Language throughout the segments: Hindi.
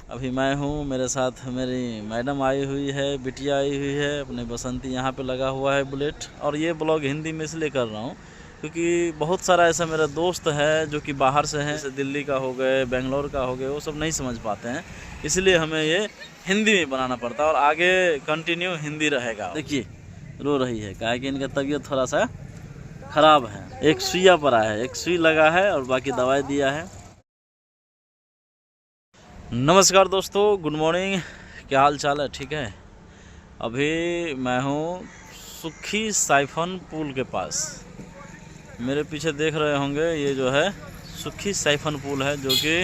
अभी मैं हूँ, मेरे साथ मेरी मैडम आई हुई है, बिटिया आई हुई है, अपने बसंती यहाँ पे लगा हुआ है बुलेट। और ये ब्लॉग हिंदी में इसलिए कर रहा हूँ क्योंकि बहुत सारा ऐसा मेरा दोस्त है जो कि बाहर से हैं, जैसे दिल्ली का हो गए, बेंगलोर का हो गए, वो सब नहीं समझ पाते हैं, इसलिए हमें ये हिंदी में बनाना पड़ता है और आगे कंटिन्यू हिंदी रहेगा। देखिए रो रही है, काहे कि इनका तबीयत थोड़ा सा ख़राब है। एक सुइया पड़ा है, एक सुई लगा है और बाकी दवाई दिया है। नमस्कार दोस्तों, गुड मॉर्निंग, क्या हाल चाल है? ठीक है। अभी मैं हूँ सुखी साइफन पुल के पास। मेरे पीछे देख रहे होंगे, ये जो है सुखी साइफन पुल है, जो कि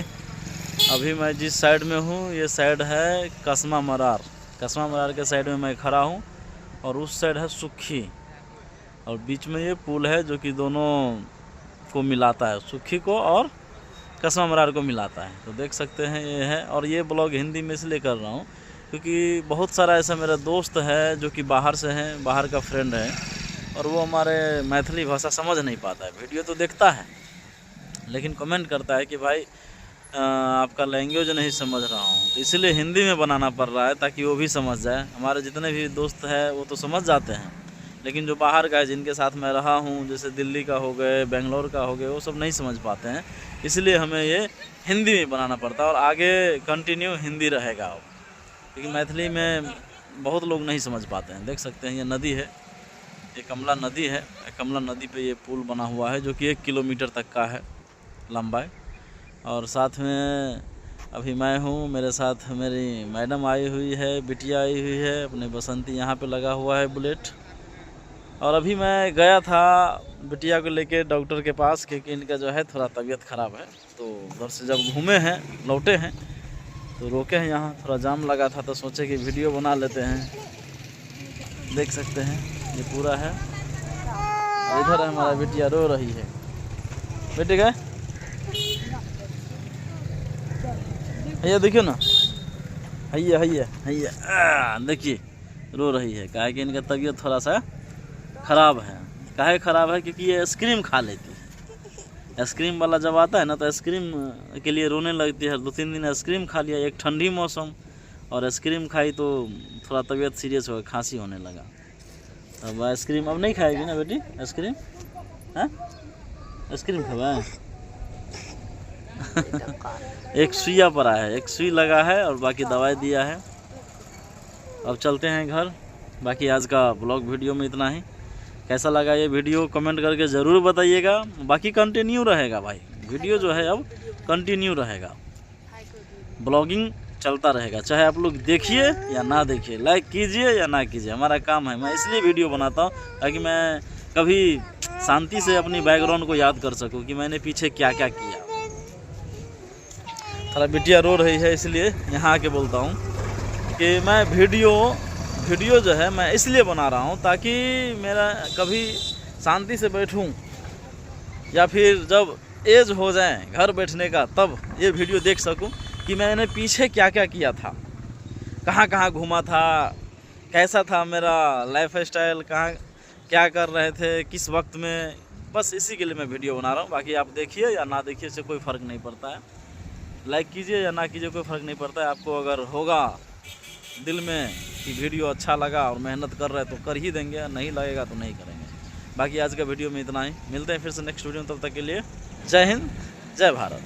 अभी मैं जिस साइड में हूँ ये साइड है कसमा मरार। कसमा मरार के साइड में मैं खड़ा हूँ और उस साइड है सुखी, और बीच में ये पुल है जो कि दोनों को मिलाता है, सुखी को और कसमा मरार को मिलाता है। तो देख सकते हैं ये है। और ये ब्लॉग हिंदी में इसलिए कर रहा हूँ क्योंकि बहुत सारा ऐसा मेरा दोस्त है जो कि बाहर से हैं, बाहर का फ्रेंड है, और वो हमारे मैथिली भाषा समझ नहीं पाता है। वीडियो तो देखता है लेकिन कमेंट करता है कि भाई आपका लैंग्वेज नहीं समझ रहा हूँ, तो इसलिए हिंदी में बनाना पड़ रहा है ताकि वो भी समझ जाए। हमारे जितने भी दोस्त हैं वो तो समझ जाते हैं, लेकिन जो बाहर का है, जिनके साथ मैं रहा हूँ, जैसे दिल्ली का हो गए, बेंगलोर का हो गए, वो सब नहीं समझ पाते हैं, इसलिए हमें ये हिंदी में बनाना पड़ता है और आगे कंटिन्यू हिंदी रहेगा। क्योंकि मैथिली में बहुत लोग नहीं समझ पाते हैं। देख सकते हैं ये नदी है, ये कमला नदी है। कमला नदी पे ये पुल बना हुआ है जो कि 1 किलोमीटर तक का है लंबाई। और साथ में अभी मैं हूँ, मेरे साथ मेरी मैडम आई हुई है, बिटिया आई हुई है, अपने बसंती यहाँ पे लगा हुआ है बुलेट। और अभी मैं गया था बिटिया को लेके डॉक्टर के पास, क्योंकि इनका जो है थोड़ा तबीयत ख़राब है। तो उधर से जब घूमे हैं, लौटे हैं, तो रोके हैं, यहाँ थोड़ा जाम लगा था, तो सोचे कि वीडियो बना लेते हैं। देख सकते हैं ये पूरा है। और इधर हमारा बिटिया रो रही है। बेटे का भैया देखियो ना, हैया हैया हैया, देखिए रो रही है, काहे कि इनका तबीयत थोड़ा सा ख़राब है। काहे ख़राब है? क्योंकि ये आइसक्रीम खा लेती है। आइसक्रीम वाला जब आता है ना, तो आइसक्रीम के लिए रोने लगती है। 2-3 दिन आइसक्रीम खा लिया, एक ठंडी मौसम, और आइसक्रीम खाई तो थोड़ा तबीयत सीरियस हो गया, खांसी होने लगा। अब आइसक्रीम अब नहीं खाएगी ना बेटी? आइसक्रीम, हाँ आइसक्रीम खावा एक सुइया पड़ा है, एक सुई लगा है और बाकी दवाई दिया है। अब चलते हैं घर। बाकी आज का ब्लॉग वीडियो में इतना ही। कैसा लगा ये वीडियो कमेंट करके ज़रूर बताइएगा। बाकी कंटिन्यू रहेगा भाई, वीडियो जो है अब कंटिन्यू रहेगा, ब्लॉगिंग चलता रहेगा, चाहे आप लोग देखिए या ना देखिए, लाइक कीजिए या ना कीजिए, हमारा काम है। मैं इसलिए वीडियो बनाता हूँ ताकि मैं कभी शांति से अपनी बैकग्राउंड को याद कर सकूँ कि मैंने पीछे क्या क्या किया। थोड़ा बिटिया रो रही है, इसलिए यहाँ आके बोलता हूँ कि मैं वीडियो जो है मैं इसलिए बना रहा हूँ ताकि मेरा कभी शांति से बैठूँ, या फिर जब एज हो जाए घर बैठने का, तब ये वीडियो देख सकूँ कि मैंने पीछे क्या क्या किया था, कहाँ कहाँ घूमा था, कैसा था मेरा लाइफ स्टाइल, कहाँ क्या कर रहे थे, किस वक्त में। बस इसी के लिए मैं वीडियो बना रहा हूँ। बाकी आप देखिए या ना देखिए, इससे कोई फ़र्क नहीं पड़ता है। लाइक कीजिए या ना कीजिए, कोई फ़र्क नहीं पड़ता है। आपको अगर होगा दिल में कि वीडियो अच्छा लगा और मेहनत कर रहे हैं तो कर ही देंगे, नहीं लगेगा तो नहीं करेंगे। बाकी आज का वीडियो में इतना ही, मिलते हैं फिर से नेक्स्ट वीडियो में। तब तक के लिए जय हिंद, जय भारत।